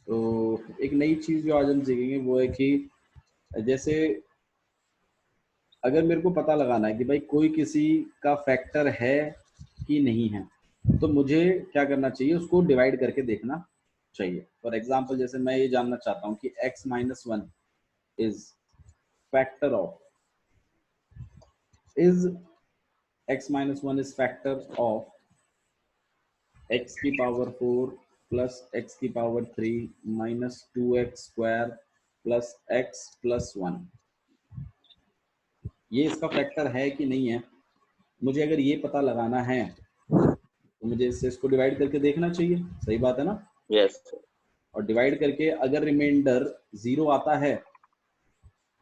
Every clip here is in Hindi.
तो एक नई चीज जो आज हम सीखेंगे वो है कि जैसे अगर मेरे को पता लगाना है कि भाई कोई किसी का फैक्टर है कि नहीं है, तो मुझे क्या करना चाहिए, उसको डिवाइड करके देखना चाहिए। फॉर एग्जाम्पल जैसे मैं ये जानना चाहता हूँ कि x minus one is factor of is x minus 1 is factor of x की पावर 4 प्लस x की power 3 minus 2x square plus x plus 1। ये इसका फैक्टर है कि नहीं है, मुझे अगर ये पता लगाना है तो मुझे इससे इसको डिवाइड करके देखना चाहिए। सही बात है ना? यस। और डिवाइड करके अगर रिमाइंडर 0 आता है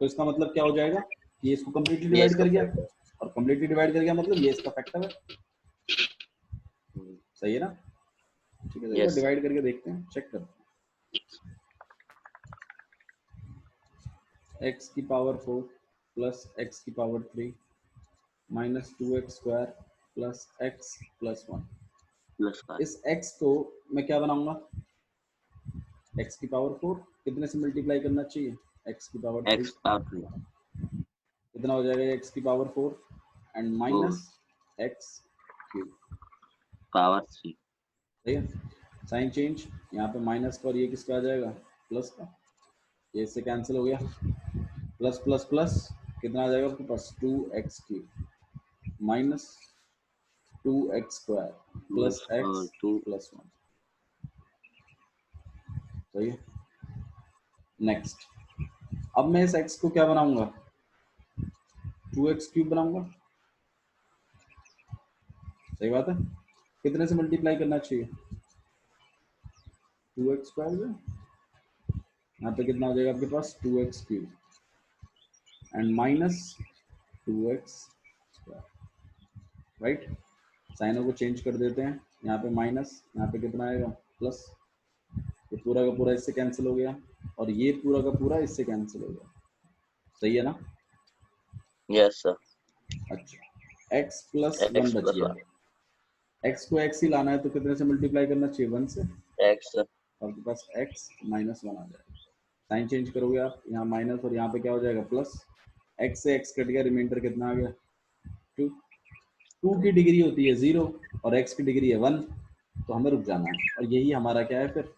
तो इसका मतलब क्या हो जाएगा कि इसको कम्प्लीटली ये डिवाइड इसका कर गया, फैक्टर। और कम्प्लीटली डिवाइड कर गया मतलब ये इसका फैक्टर है। सही है ना? ठीक है, तो एक बार यस। डिवाइड करके देखते हैं, चेक करते हैं। x की पावर 4 प्लस x की power 3 minus 2x square plus x plus 1। Plus इस x को मैं क्या बनाऊंगा? x की पावर 4 कितने से मल्टीप्लाई करना चाहिए? x की पावर 3। एक्स पावर 3 कितना हो जाएगा x की power 4 and minus x cube power 3। सही है। साइन चेंज, यहाँ पे माइनस का और ये किसका आ जाएगा? प्लस का। ये इससे कैंसिल हो गया, प्लस प्लस प्लस कितना आ जाएगा आपके पास? 2x cube minus 2x square plus x 2 plus 1। सही है। नेक्स्ट, अब मैं इस x को क्या बनाऊंगा? 2x क्यूब बनाऊंगा। सही बात है। कितने से मल्टीप्लाई करना चाहिए? 2x स्क्वायर में। यहाँ पे कितना हो जाएगा आपके पास? 2x cube and minus 2x square. Right, साइनों को चेंज कर देते हैं। यहाँ पे माइनस, यहाँ पे कितना आएगा? प्लस। ये पूरा का पूरा इससे कैंसिल हो गया और ये पूरा का पूरा इससे कैंसिल हो गया। सही है ना? Yes sir. अच्छा, x प्लस वन एक्स बच प्लस गया। 1 x को x ही लाना है तो कितने से मल्टीप्लाई करना चाहिए? 1 से। एक्स आपके पास x माइनस 1 आ जाएगा। साइन चेंज करोगे आप, यहाँ माइनस और यहाँ पे क्या हो जाएगा? प्लस। x से x कट गया, रिमाइंडर कितना आ गया? 2। 2 की डिग्री होती है 0 और x की डिग्री है 1, तो हमें रुक जाना है और यही हमारा क्या है फिर?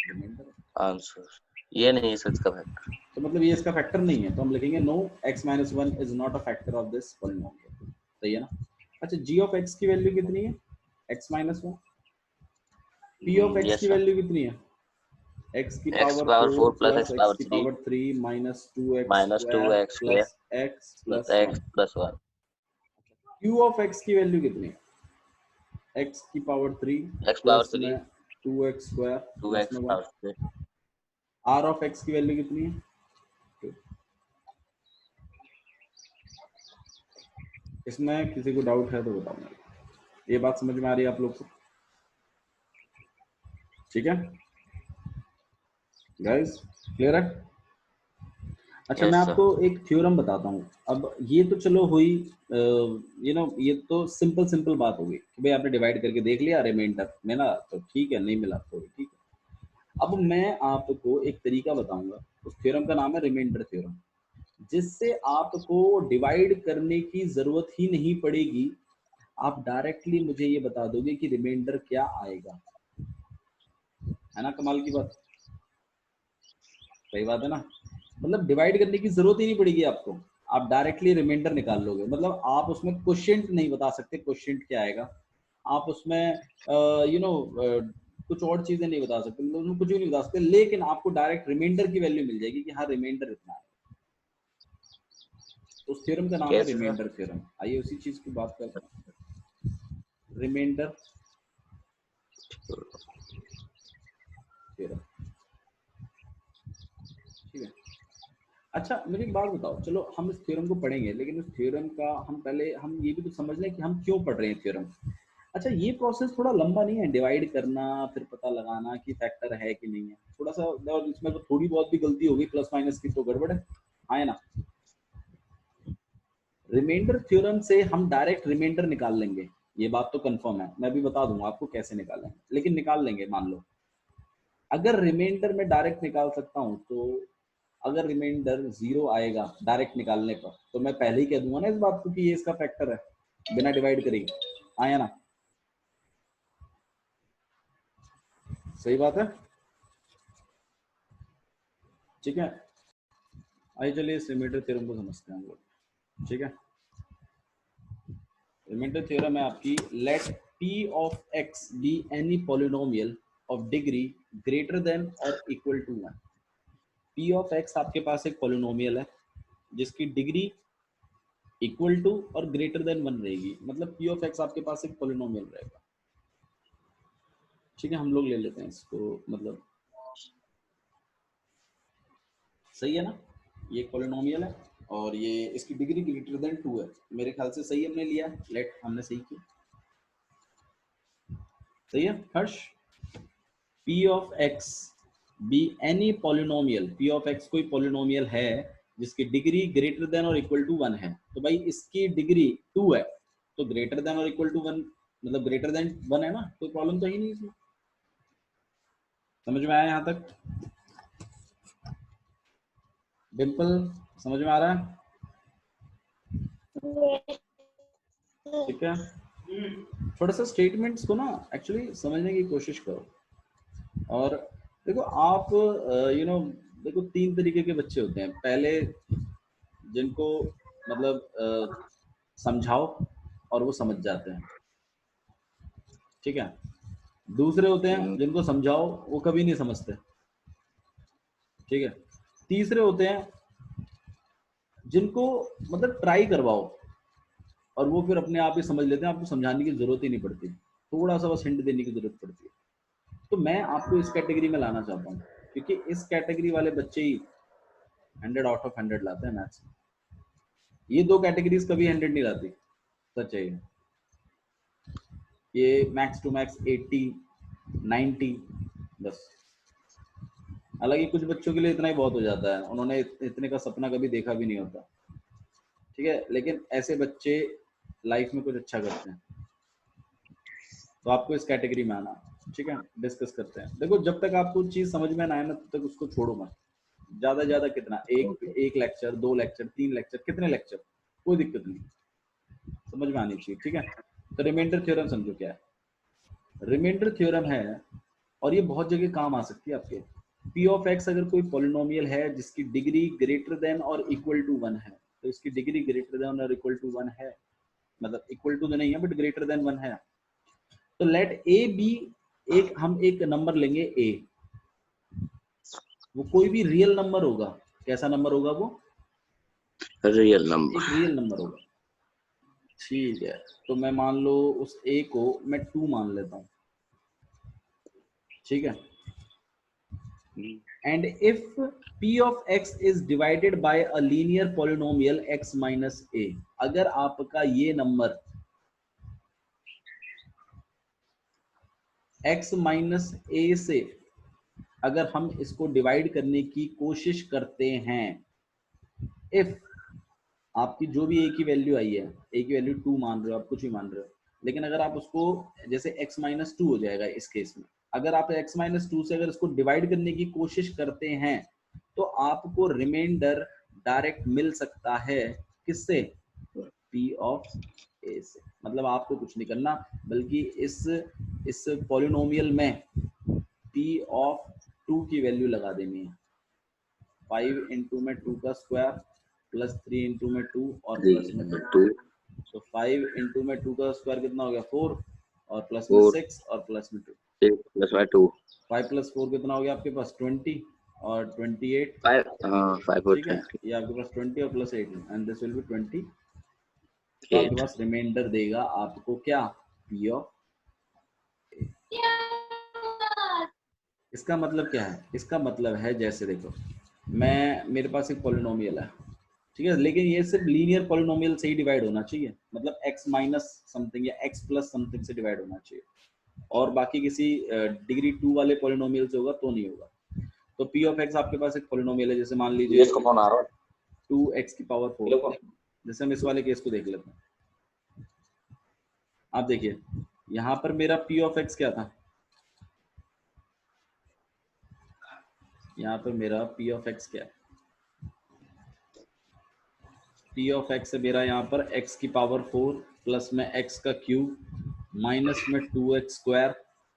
रिमाइंडर। आंसर। ये नहीं है सर इसका फैक्टर। तो मतलब ये इसका फैक्टर नहीं है, तो हम लिखेंगे no x minus 1 is not a factor of this polynomial. सही है ना? अच्छा, g ऑफ x की वैल्यू कितनी है? x minus 1। p of x yes की सर। वैल्यू कितनी है? x की x power power 4 4 plus plus x x power की 3 power 3 minus 2x minus two square x square plus x plus plus x 1। Plus 1। q of x की वैल्यू कितनी है? x की पावर 3 एक्स पावर प्लस 3 में 2x स्क्वायर 2 प्लस एक्स में 1। पावर 3 r ऑफ x की वैल्यू कितनी है? 2। इसमें किसी को डाउट है तो बताओ मेरे को। ये बात समझ में आ रही है आप लोग को? ठीक है गाइस, क्लियर है? अच्छा, मैं यस सर। आपको एक थ्योरम बताता हूँ। अब ये तो चलो हुई, ये तो सिंपल सिंपल बात हो गई कि भाई आपने डिवाइड करके देख लिया, रिमाइंडर मिला तो ठीक है, नहीं मिला तो ठीक है। अब मैं आपको एक तरीका बताऊंगा, उस थ्योरम का नाम है रिमाइंडर थ्योरम, जिससे आपको डिवाइड करने की जरूरत ही नहीं पड़ेगी। आप डायरेक्टली मुझे ये बता दोगे कि रिमाइंडर क्या आएगा। है ना कमाल की बात? सही बात है ना? मतलब डिवाइड करने की जरूरत ही नहीं पड़ेगी आपको, आप डायरेक्टली रिमाइंडर निकाल लोगे। मतलब आप उसमें क्वोशिएंट नहीं बता सकते, क्वोशिएंट क्या आएगा। आप उसमें कुछ और चीजें नहीं बता सकते, मतलब उसमें कुछ भी नहीं बता सकते, लेकिन आपको डायरेक्ट रिमाइंडर की वैल्यू मिल जाएगी कि हाँ रिमाइंडर इतना है। तो उस थ्योरम का नाम है कैसे सर? Remainder theorem. आइए उसी चीज की बात करते हैं, रिमाइंडर थ्योरम। ठीक है। अच्छा, मुझे एक बात बताओ, चलो हम इस थ्योरम को पढ़ेंगे, लेकिन इस थ्योरम का हम ये भी तो समझ लें कि हम क्यों पढ़ रहे हैं थ्योरम। अच्छा, ये प्रोसेस थोड़ा लंबा नहीं है? डिवाइड करना फिर पता लगाना कि फैक्टर है कि नहीं है, थोड़ा सा, और इसमें तो थोड़ी बहुत भी गलती होगी प्लस माइनस की तो गड़बड़ है। हाँ है ना? रिमाइंडर थ्योरम से हम डायरेक्ट रिमाइंडर निकाल लेंगे, ये बात तो कंफर्म है। मैं भी बता दूंगा आपको कैसे निकालेंगे, लेकिन निकाल लेंगे मान लो। अगर रिमाइंडर में डायरेक्ट निकाल सकता हूँ तो अगर रिमाइंडर 0 आएगा डायरेक्ट निकालने पर तो मैं पहले ही कह दूंगा ना इस बात को कि ये इसका फैक्टर है, बिना डिवाइड करेगी। आया ना, सही बात है, ठीक है। आइए चलिए इस रिमाइंडर थ्योरम को समझते हैं हम लोग, ठीक है। रिमाइंडर थ्योरम है आपकी, late p of x be any polynomial of degree greater than or equal to 1। p of x आपके पास एक पोलिनोमियल है जिसकी डिग्री इक्वल टू और ग्रेटर देन 1 रहेगी, मतलब p of x आपके पास एक पोलिनोमियल रहेगा, ठीक है। हम लोग ले लेते हैं इसको, मतलब सही है ना, ये एक पोलिनोमियल है और ये इसकी डिग्री ग्रेटर देन 2 है, मेरे ख्याल से सही हमने लिया, लेट हमने सही किया, सही है हर्ष। p of x be any polynomial, p of x कोई पोलिनोमियल है जिसकी डिग्री ग्रेटर देन और इक्वल टू 1 है, तो भाई इसकी डिग्री 2 है तो ग्रेटर देन और इक्वल टू 1 मतलब ग्रेटर देन 1 है ना, कोई प्रॉब्लम तो ही नहीं इसमें। समझ में आया यहाँ तक? डिम्पल समझ में आ रहा है? ठीक है, थोड़ा सा स्टेटमेंट्स को ना एक्चुअली समझने की कोशिश करो। और देखो आप देखो 3 तरीके के बच्चे होते हैं, पहले जिनको मतलब समझाओ और वो समझ जाते हैं, ठीक है। दूसरे होते हैं जिनको समझाओ वो कभी नहीं समझते, ठीक है। तीसरे होते हैं जिनको मतलब ट्राई करवाओ और वो फिर अपने आप ही समझ लेते हैं, आपको समझाने की जरूरत ही नहीं पड़ती, थोड़ा सा बस हिंट देने की जरूरत पड़ती है। तो मैं आपको इस कैटेगरी में लाना चाहता हूँ क्योंकि इस कैटेगरी वाले बच्चे ही 100 आउट ऑफ 100 लाते हैं मैथ्स में। ये 2 कैटेगरीज कभी 100 नहीं लाती, सच है ये मैक्स टू मैक्स 80 90 बस। हालांकि कुछ बच्चों के लिए इतना ही बहुत हो जाता है, उन्होंने इतने का सपना कभी देखा भी नहीं होता, ठीक है। लेकिन ऐसे बच्चे लाइफ में कुछ अच्छा करते हैं, तो आपको इस कैटेगरी में आना, ठीक है। डिस्कस करते हैं। देखो जब तक आपको चीज समझ में ना आए ना तब तक उसको छोड़ो मत, ज्यादा ज्यादा कितना, एक लेक्चर, 2 लेक्चर, 3 लेक्चर, कितने लेक्चर, कोई दिक्कत नहीं, समझ में आनी चाहिए, ठीक है। तो रिमाइंडर थ्योरम समझो क्या है। रिमाइंडर थ्योरम है और ये बहुत जगह काम आ सकती है आपके। p ऑफ x अगर कोई पोलिनोमियल है जिसकी डिग्री ग्रेटर देन और इक्वल टू 1 है, तो इसकी डिग्री ग्रेटर देन और इक्वल टू 1 है, मतलब इक्वल टू तो नहीं है बट ग्रेटर देन 1 है, तो लेट a बी, हम एक नंबर लेंगे a, वो कोई भी रियल नंबर होगा। कैसा नंबर होगा वो? Real number. एक रियल नंबर होगा, ठीक है। तो मैं मान लो उस a को मैं 2 मान लेता हूँ, ठीक है। and if p of x is divided by a linear polynomial x minus a, अगर आपका ये नंबर x minus a से अगर हम इसको डिवाइड करने की कोशिश करते हैं, if आपकी जो भी a की वैल्यू आई है, a की वैल्यू 2 मान रहे हो आप, कुछ भी मान रहे हो, लेकिन अगर आप उसको जैसे x minus 2 हो जाएगा इस केस में, अगर आप x minus 2 से अगर इसको डिवाइड करने की कोशिश करते हैं तो आपको रिमाइंडर डायरेक्ट मिल सकता है, किससे? p ऑफ a से। मतलब आपको कुछ नहीं करना बल्कि इस पॉलिनोमियल में p ऑफ 2 की वैल्यू लगा देनी है। 5 इंटू में 2 का स्क्वायर प्लस 3 इंटू में 2 और प्लस में 2, तो 5 इंटू में 2 का स्क्वायर कितना हो गया 4 और प्लस में 6 और प्लस में 2 प्लस में 2, 5 प्लस 4 कितना हो गया आपके पास 20 और 28, 5 ठीक है। ये आपके पास 20 और plus 8 and this will be 20, तो आपके पास रिमाइंडर देगा आपको क्या? p of. इसका मतलब क्या है? इसका मतलब है जैसे देखो मेरे पास एक पॉलिनोमियल है, ठीक है, लेकिन ये सिर्फ लीनियर पॉलिनोमियल से ही डिवाइड होना चाहिए, मतलब x माइनस समथिंग या x प्लस समथिंग से डिवाइड होना चाहिए, और बाकी किसी डिग्री 2 वाले पॉलिनोमियल से होगा तो नहीं होगा। तो p ऑफ x आपके पास एक पॉलिनोमियल है, जैसे मान लीजिए 2x की पावर 4, जैसे हम इस वाले केस को देख लेते हैं। आप देखिए यहाँ पर मेरा p ऑफ x क्या था? यहाँ पे मेरा पी ऑफ एक्स क्या है, पी ऑफ एक्स है मेरा यहाँ पर एक्स की पावर 4 प्लस में एक्स का क्यूब माइनस में 2x स्क्वायर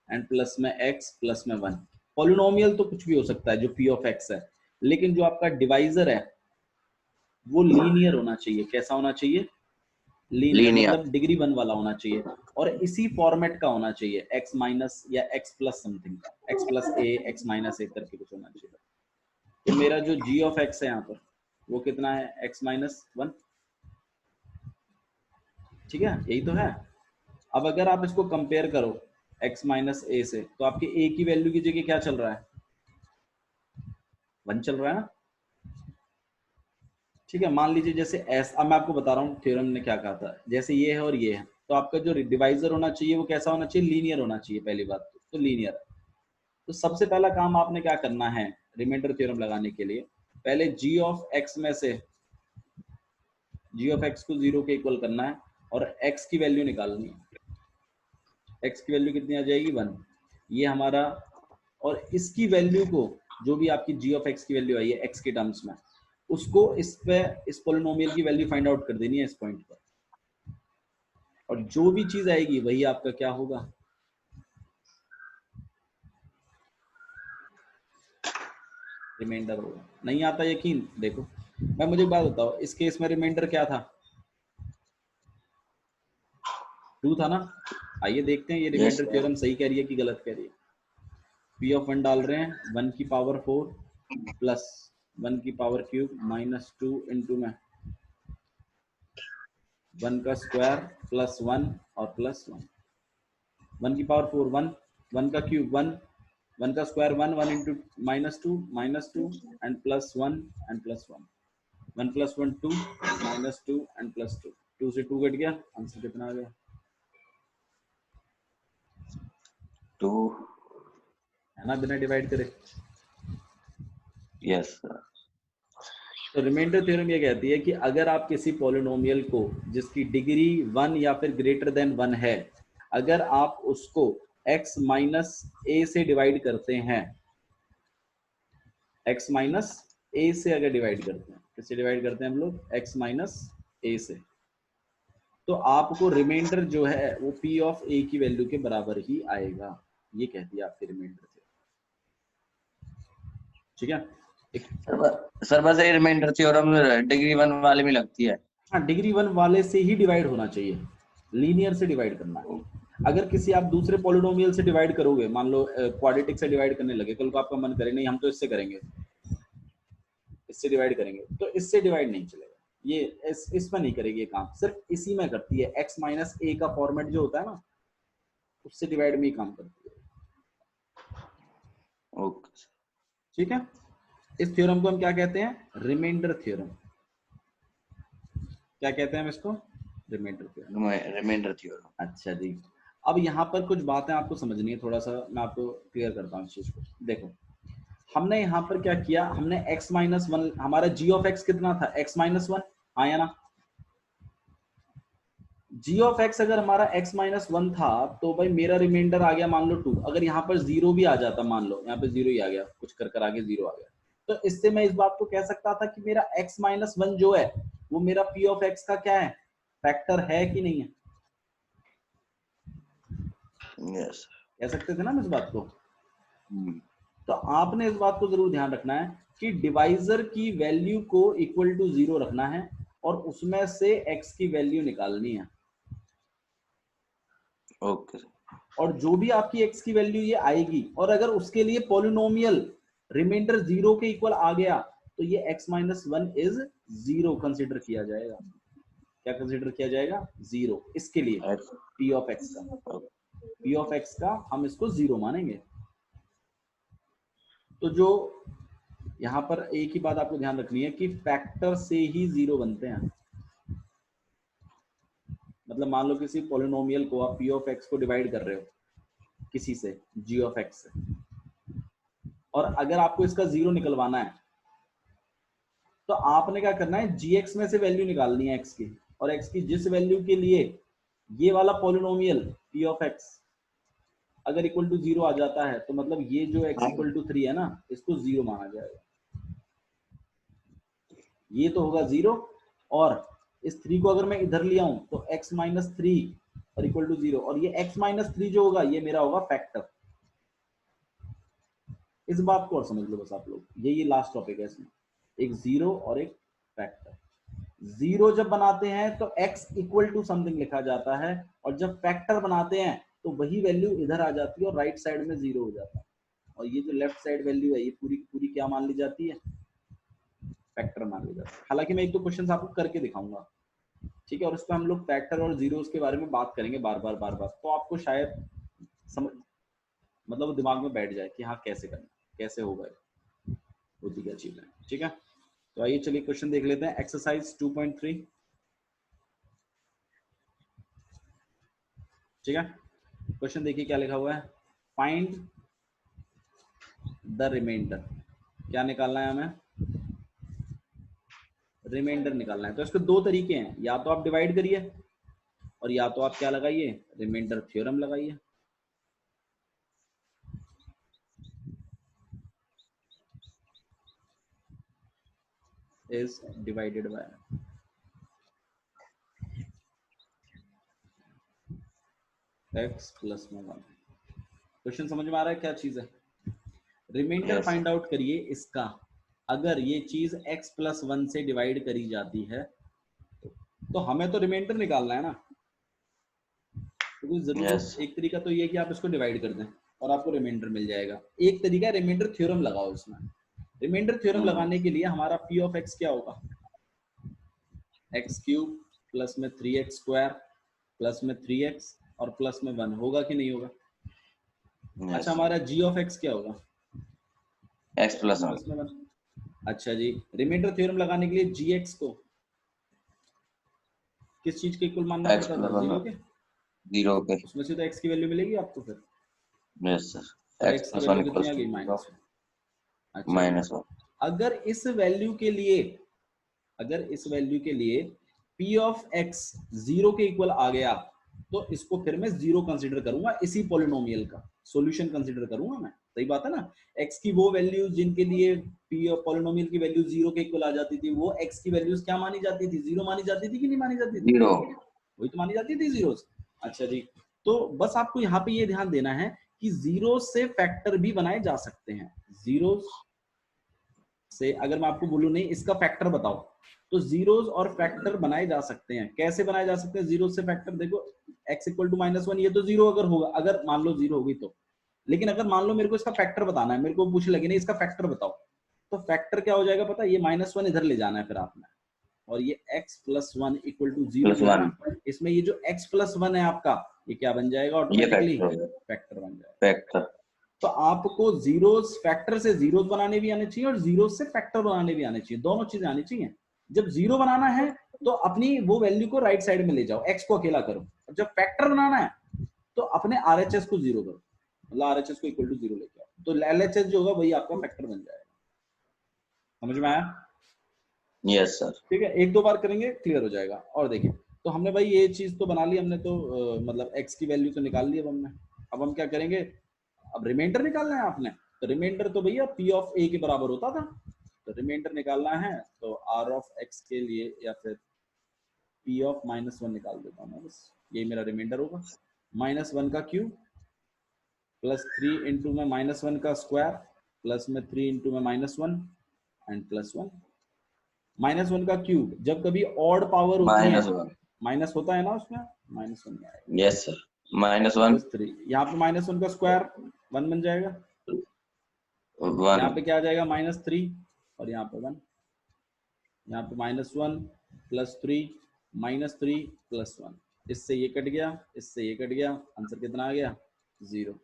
एंड प्लस में x प्लस में 1। पॉलिनोमियल तो कुछ भी हो सकता है जो पी ऑफ एक्स है, लेकिन जो आपका डिवाइजर है वो लीनियर होना चाहिए। कैसा होना चाहिए? Linear, linear. मतलब डिग्री 1 वाला होना चाहिए और इसी फॉर्मेट का होना चाहिए, x माइनस या x प्लस समथिंग का, x plus a x minus a करके कुछ होना चाहिए। तो मेरा जो g ऑफ x है यहाँ पर वो कितना है, x माइनस 1। ठीक है, यही तो है। अब अगर आप इसको कंपेयर करो x माइनस a से, तो आपके a की वैल्यू की जगह क्या चल रहा है, 1 चल रहा है ना। ठीक है, मान लीजिए जैसे एस, अब मैं आपको बता रहा हूँ थ्योरम ने क्या कहा था, जैसे ये है और ये है, तो आपका जो डिवाइजर होना चाहिए वो कैसा होना चाहिए, लीनियर होना चाहिए। पहली बात तो लीनियर है। तो सबसे पहला काम आपने क्या करना है रिमाइंडर थ्योरम लगाने के लिए, पहले g ऑफ x में से g ऑफ x को 0 के इक्वल करना है और x की वैल्यू निकालनी है। x की वैल्यू कितनी आ जाएगी, 1। ये हमारा, और इसकी वैल्यू को, जो भी आपकी g ऑफ x की वैल्यू आई है x के टर्म्स में, उसको इस पे, इस पोलिनोमियल की वैल्यू फाइंड आउट कर देनी है इस पॉइंट पर, और जो भी चीज आएगी वही आपका क्या होगा, रिमाइंडर होगा। नहीं आता यकीन? देखो मैं, मुझे एक बात बताओ, इस केस में रिमाइंडर क्या था, 2 था ना। आइए देखते हैं ये यस रिमाइंडर थ्योरम सही कह रही है कि गलत कह रही है। पी ऑफ 1 डाल रहे हैं, 1 की पावर 4 प्लस 1 की पावर क्यूब माइनस 2 इंटू में 1 का स्क्वायर प्लस 1 और प्लस 1। 1 की पावर 4 1, 1 का क्यूब 1, 1 का square 1, 1 into minus 2 and plus 1 and plus 1, 1 plus 1 2 minus 2 and plus 2, 2 से 2 कट गया, आंसर कितना आ गया, 2। है ना, बिना डिवाइड करे। यस। तो रिमाइंडर थ्योरम ये कहती है कि अगर आप किसी पॉलिनोमियल को जिसकी डिग्री 1 या फिर ग्रेटर देन 1 है, अगर आप उसको x माइनस ए से डिवाइड करते हैं, x माइनस ए से अगर डिवाइड करते हैं, किससे डिवाइड करते हैं हम लोग, x माइनस ए से, तो आपको रिमाइंडर जो है वो p ऑफ a की वैल्यू के बराबर ही आएगा। ये कहती है आपकी रिमाइंडर थ्योरम। ठीक है, सर बस ये रिमाइंडर थ्योरम डिग्री 1 वाले में लगती है। हाँ, डिग्री 1 वाले से ही डिवाइड होना चाहिए, लीनियर से डिवाइड करना है। अगर किसी आप दूसरे पॉलिनोमियल से डिवाइड करोगे, मान लो क्वाड्रेटिक से डिवाइड करने लगे, कल को आपका मन करे नहीं हम तो इससे करेंगे, इससे डिवाइड करेंगे, तो इससे डिवाइड नहीं चलेगा। ये इसमें नहीं करेगी ये काम, सिर्फ इसी में करती है। x माइनस ए का फॉर्मेट जो होता है ना, उससे डिवाइड में ही काम करती है। ओके। ठीक है, इस थ्योरम को हम क्या कहते हैं, रिमाइंडर थ्योरम। क्या कहते हैं हम इसको, रिमाइंडर थ्योरम। Remainder theorem. अच्छा जी, अब यहाँ पर कुछ बातें आपको समझनी है, थोड़ा सा मैं आपको क्लियर करता हूँ इस चीज को। देखो हमने यहाँ पर क्या किया, हमने x माइनस 1, हमारा g ऑफ x कितना था, x माइनस 1, आया ना। g ऑफ x अगर हमारा x माइनस 1 था, तो भाई मेरा रिमाइंडर आ गया मान लो 2। अगर यहाँ पर 0 भी आ जाता, मान लो यहाँ पे 0 ही आ गया, कुछ कर कर आगे 0 आ गया, तो इससे मैं इस बात को कह सकता था कि मेरा x माइनस 1 जो है वो मेरा p ऑफ x का क्या है, फैक्टर है कि नहीं है। यस। कह सकते थे ना हम इस बात को। तो आपने इस बात को जरूर ध्यान रखना है कि डिवाइजर की वैल्यू को इक्वल टू 0 रखना है और उसमें से x की वैल्यू निकालनी है। ओके। और जो भी आपकी x की वैल्यू ये आएगी, और अगर उसके लिए पॉलिनोमियल रिमाइंडर 0 के इक्वल आ गया, तो ये x माइनस 1 इज 0 कंसिडर किया जाएगा। क्या कंसिडर किया जाएगा, 0। इसके लिए p ऑफ x का, p ऑफ x का हम इसको 0 मानेंगे। तो जो यहाँ पर एक ही बात आपको ध्यान रखनी है कि फैक्टर से ही 0 बनते हैं। मतलब मान लो किसी पॉलिनोमियल को आप p ऑफ x को डिवाइड कर रहे हो किसी से, g ऑफ x से, और अगर आपको इसका 0 निकलवाना है, तो आपने क्या करना है, gx में से वैल्यू निकालनी है x की, और x की जिस वैल्यू के लिए ये वाला पॉलिनोमियल p ऑफ x अगर इक्वल टू 0 आ जाता है तो मतलब ये जो x इक्वल टू 3 है ना, इसको 0 माना जाएगा। ये तो होगा 0, और इस 3 को अगर मैं इधर ले आऊं तो x माइनस 3 और इक्वल टू 0, और ये x माइनस 3 जो होगा ये मेरा होगा फैक्टर। इस बात को और समझ लो बस आप लोग, ये लास्ट टॉपिक है इसमें, एक 0 और एक फैक्टर। 0 जब बनाते हैं तो x इक्वल टू समथिंग लिखा जाता है, और जब फैक्टर बनाते हैं तो वही वैल्यू इधर आ जाती है और राइट साइड में 0 हो जाता है, और ये जो लेफ्ट साइड वैल्यू है ये पूरी पूरी क्या मान ली जाती है, फैक्टर मान ली जाती है। हालांकि मैं एक दो क्वेश्चन आपको करके दिखाऊंगा, ठीक है, और उसमें हम लोग फैक्टर और जीरोस के बारे में बात करेंगे बार बार, तो आपको शायद समझ मतलब वो दिमाग में बैठ जाए कि हाँ कैसे करना, कैसे होगा, होती क्या चीज है। ठीक है, तो आइए चलिए क्वेश्चन देख लेते हैं। एक्सरसाइज 2.3, ठीक है, क्वेश्चन देखिए क्या लिखा हुआ है। फाइंड द रिमाइंडर, क्या निकालना है हमें, रिमाइंडर निकालना है। तो इसके दो तरीके हैं, या तो आप डिवाइड करिए और या तो आप क्या लगाइए, रिमाइंडर थ्योरम लगाइए। Is divided by, x plus में 1। क्वेश्चन समझ में आ रहा है क्या चीज है। Reminder Yes. फाइंड आउट करिए इसका, अगर ये चीज x प्लस 1 से डिवाइड करी जाती है तो हमें तो रिमाइंडर निकालना है ना, तो कुछ जरूरी Yes. एक तरीका तो ये है कि आप इसको डिवाइड कर दें और आपको रिमाइंडर मिल जाएगा। एक तरीका है रिमाइंडर थ्योरम लगाओ इसमें। रिमाइंडर थ्योरम लगाने के लिए हमारा p ऑफ x क्या होगा, x क्यूब प्लस में 3x स्क्वायर प्लस में 3x और प्लस में 1 होगा कि नहीं होगा। Yes. अच्छा, हमारा g ऑफ x क्या होगा, x प्लस प्लस में 1। अच्छा जी, रिमाइंडर थ्योरम लगाने के लिए gx को किस चीज के इक्वल मानना x पड़ता था, प्लस 0 के, 0 के। उसमें से तो x की वैल्यू मिलेगी आपको फिर, यस सर, तो x x की प्लस वैल्यू 1 कितनी इक्वल्स आ गई, टू -1। अच्छा जी, माइनस 1। अगर इस वैल्यू के लिए, अगर इस वैल्यू के लिए p ऑफ x 0 के इक्वल आ गया तो इसको फिर मैं 0 कंसीडर करूंगा, इसी पॉलिनोमियल का सॉल्यूशन कंसीडर करूंगा मैं। सही बात है ना, x की वो वैल्यूज जिनके लिए p ऑफ पॉलिनोमियल की वैल्यू 0 के इक्वल आ जाती थी, वो x की वैल्यूज क्या मानी जाती थी, 0 मानी जाती थी कि नहीं मानी जाती थी, 0। वही तो मानी जाती थी जीरोस। अच्छा जी, तो बस आपको यहाँ पे ये ध्यान देना है कि जीरो से फैक्टर भी बनाए जा सकते हैं। जीरो से अगर मैं आपको बोलूं नहीं इसका फैक्टर बताओ, तो जीरोस और फैक्टर बनाए जा सकते हैं। कैसे बनाए जा सकते हैं जीरो से फैक्टर, देखो x इक्वल टू -1, ये तो 0 अगर होगा, अगर मान लो 0 होगी तो, लेकिन अगर मान लो मेरे को इसका फैक्टर बताना है, मेरे को पूछ लगे नहीं इसका फैक्टर बताओ, तो फैक्टर क्या हो जाएगा पता है, ये -1 इधर ले जाना है फिर आपने, और ये x plus 1 equal to 0 plus जो है 1 ना, इसमें ये जो x प्लस 1 है आपका, ये क्या बन जाएगा ये ऑटोमेटिकली, फैक्टर हो गया, फैक्टर बन जाएगा। फैक्टर। तो आपको जीरोस, फैक्टर से जीरोस बनाने भी आने चाहिए और जीरोस से फैक्टर बनाने भी आने चाहिए, दोनों चीजें आनी चाहिए। जब जीरो बनाना है तो अपनी वो वैल्यू को राइट साइड में ले जाओ, x को अकेला करो, और जब फैक्टर बनाना है तो अपने RHS को 0 करो, मतलब RHS को इक्वल टू 0 लेके आओ, तो LHS जो होगा वही आपका फैक्टर बन जाएगा। समझ में आया? Yes sir. ठीक है, एक दो बार करेंगे क्लियर हो जाएगा। और देखिए, तो हमने भाई ये चीज तो बना ली हमने, तो मतलब x की वैल्यू तो निकाल ली अब हमने। अब हम क्या करेंगे, अब रिमाइंडर निकालना है आपने, तो रिमाइंडर तो भैया p ऑफ a के बराबर होता था, तो रिमाइंडर निकालना है तो r ऑफ x के लिए या फिर p ऑफ -1 निकाल देता हूँ मैं, बस ये मेरा रिमाइंडर होगा। -1 का क्यूब प्लस 3 इंटू में -1 का स्क्वायर प्लस में 3 इंटू में -1 एंड प्लस 1। -1 का क्यूब जब कभी ऑड पावर होती है, -1। माइनस होता है ना उसमें, -1 में आएगा, यस सर, -1 प्लस 3, यहाँ पे -1 का स्क्वायर 1 बन जाएगा, यहाँ 1। पे क्या आ जाएगा -3 और यहाँ पे 1, यहाँ पे -1 प्लस 3 -3 प्लस 1, इससे ये कट गया, इससे ये कट गया, आंसर कितना आ गया 0।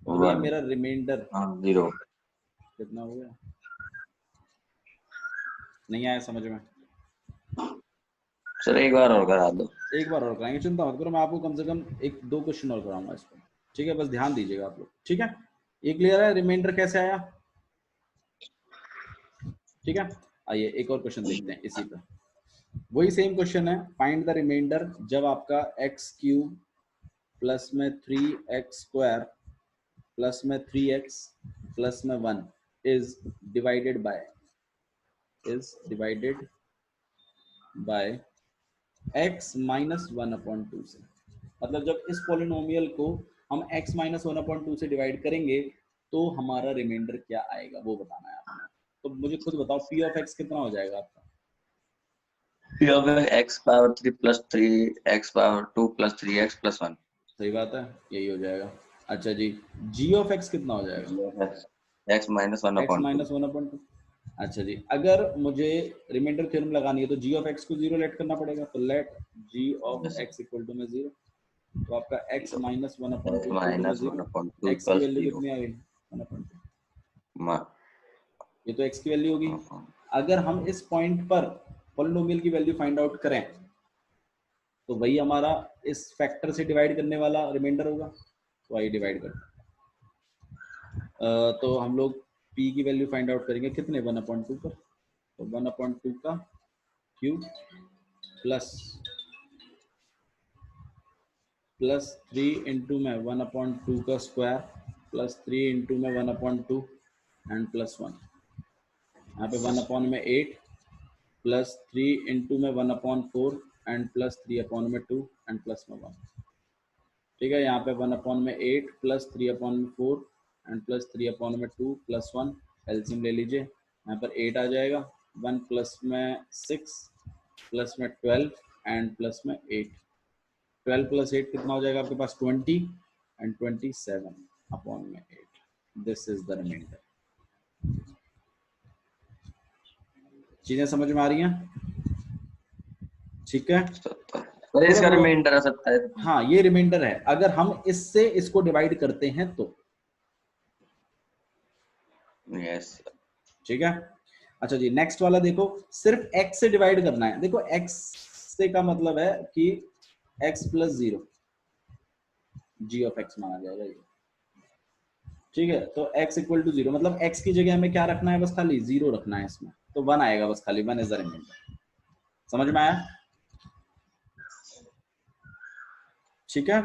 और ये मेरा रिमाइंडर 0। कितना हो गया, नहीं आया समझ में? सर एक बार और करा दो। एक बार और कराएंगे, चिंता मत करो, मैं आपको कम से कम एक दो क्वेश्चन और कराऊंगा इस पर, ठीक है, बस ध्यान दीजिएगा आप लोग। ठीक है, ये क्लियर है, रिमाइंडर कैसे आया? ठीक है, आइए एक और क्वेश्चन देखते हैं इसी पर, वही सेम क्वेश्चन है, फाइंड द रिमाइंडर जब आपका x क्यूब प्लस में 3x स्क्वायर प्लस में 3x प्लस में 1 is divided by x minus 1/2 से। मतलब जब इस पॉलिनोमियल को हम x माइनस 1/2 से डिवाइड करेंगे तो हमारा रिमाइंडर क्या आएगा वो बताना है आपने। तो मुझे खुद बताओ p ऑफ x कितना हो जाएगा आपका? p of x power 3 plus 3x power 2 plus 3x plus 1। सही बात है, यही हो जाएगा। अच्छा जी, g ऑफ x कितना हो जाएगा? x minus 1/2। अच्छा जी, अगर मुझे रिमाइंडर थ्योरम लगानी है तो g ऑफ x को 0 लेट करना पड़ेगा, तो let g of x equal to में 0। तो आपका x माइनस 1/2 इक्वल टू में 0। x की वैल्यू कितनी आ गई? 1/2। ये तो x की वैल्यू होगी। अगर हम इस पॉइंट पर पॉलिनोमियल की वैल्यू फाइंड आउट करें तो वही हमारा इस फैक्टर से डिवाइड करने वाला रिमाइंडर होगा। तो आइए डिवाइड करते हैं। तो हम लोग p की वैल्यू फाइंड आउट करेंगे कितने? 1/2 पर। तो 1/2 का क्यूब प्लस 3 इंटू में 1/2 का स्क्वायर प्लस 3 इंटू में 1/2 एंड प्लस 1। यहाँ पे 1/8 प्लस 3 इंटू में 1/4 एंड प्लस 3/2 एंड प्लस में 1। ठीक है, यहाँ पे 1/8 plus 3/4 and plus 3/2 plus 1। LCM ले लीजिए, यहाँ पर 8 आ जाएगा। 1 प्लस में 6 प्लस में 12 एंड प्लस में 8। 12 प्लस 8 कितना हो जाएगा आपके पास? 20 and 27/8। This is the remainder. चीजें समझ में आ रही हैं? ठीक है, तो इसका रिमाइंडर है 27। हाँ ये रिमाइंडर है अगर हम इससे इसको डिवाइड करते हैं तो। यस। ठीक है, अच्छा जी नेक्स्ट वाला देखो, सिर्फ x से डिवाइड करना है। देखो x से का मतलब है कि x plus 0 g of x माना जाएगा ये। ठीक है, तो x इक्वल टू 0 मतलब x की जगह हमें क्या रखना है? बस खाली 0 रखना है इसमें, तो 1 आएगा बस खाली। 1 इज द रिमाइंडर। समझ में आया? ठीक है,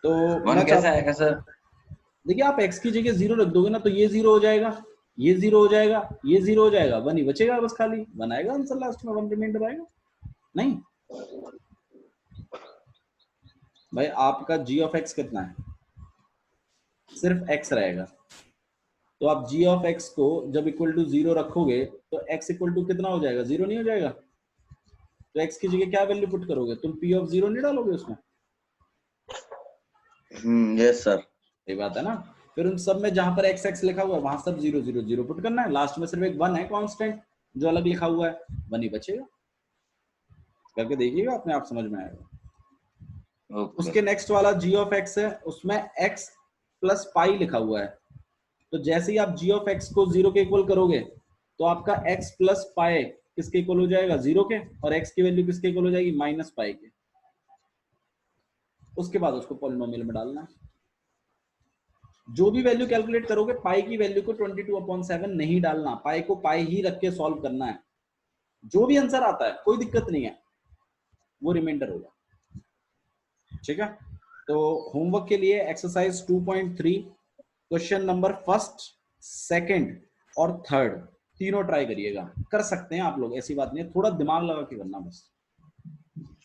तो 1 कैसे आएगा सर? देखिए आप x की जगह 0 रख दोगे ना तो ये 0 हो जाएगा, ये 0 हो जाएगा, ये 0 हो जाएगा, 1 ही बचेगा बस खाली। 1 आएगा आंसर लास्ट में, 1 रिमाइंडर आएगा। नहीं भाई, आपका g ऑफ x कितना है? सिर्फ x रहेगा। तो आप g ऑफ x को जब इक्वल टू 0 रखोगे तो x इक्वल टू कितना हो जाएगा? 0 नहीं हो जाएगा? तो x की जगह क्या वैल्यू पुट करोगे तुम? p ऑफ 0 नहीं डालोगे उसमें? Yes sir. सही बात है ना। फिर उन सब में जहां पर x x लिखा हुआ है वहां सब 0 0 0 पुट करना है। लास्ट में सिर्फ एक 1 है कांस्टेंट जो अलग लिखा हुआ है, 1 ही बचेगा। करके देखिएगा, अपने आप समझ में आएगा। उसके नेक्स्ट वाला g ऑफ x है, उसमें x प्लस पाई लिखा हुआ है। तो जैसे ही आप g ऑफ x को 0 के इक्वल करोगे तो आपका x प्लस पाई किसके इक्वल हो जाएगा? 0 के। और x की वैल्यू किसके इक्वल हो जाएगी? माइनस पाई के। उसके बाद उसको पॉलिनोमियल में डालना है। जो भी वैल्यू कैलकुलेट करोगे पाई की वैल्यू को 22/7 नहीं डालना, पाई को पाई ही रख के सॉल्व करना है। जो भी आंसर आता है कोई दिक्कत नहीं है, वो रिमाइंडर होगा। ठीक है, तो होमवर्क के लिए exercise 2.3 question number first, second और थर्ड तीनों ट्राई करिएगा। कर सकते हैं आप लोग, ऐसी बात नहीं है, थोड़ा दिमाग लगा के करना बस।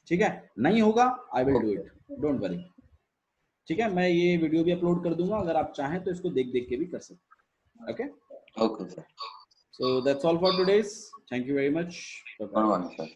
ठीक है, नहीं होगा I will do it, don't worry. ठीक है, मैं ये वीडियो भी अपलोड कर दूंगा, अगर आप चाहें तो इसको देख देख के भी कर सकते हैं। Okay okay sir. So that's all for today's. Thank you very much. Sir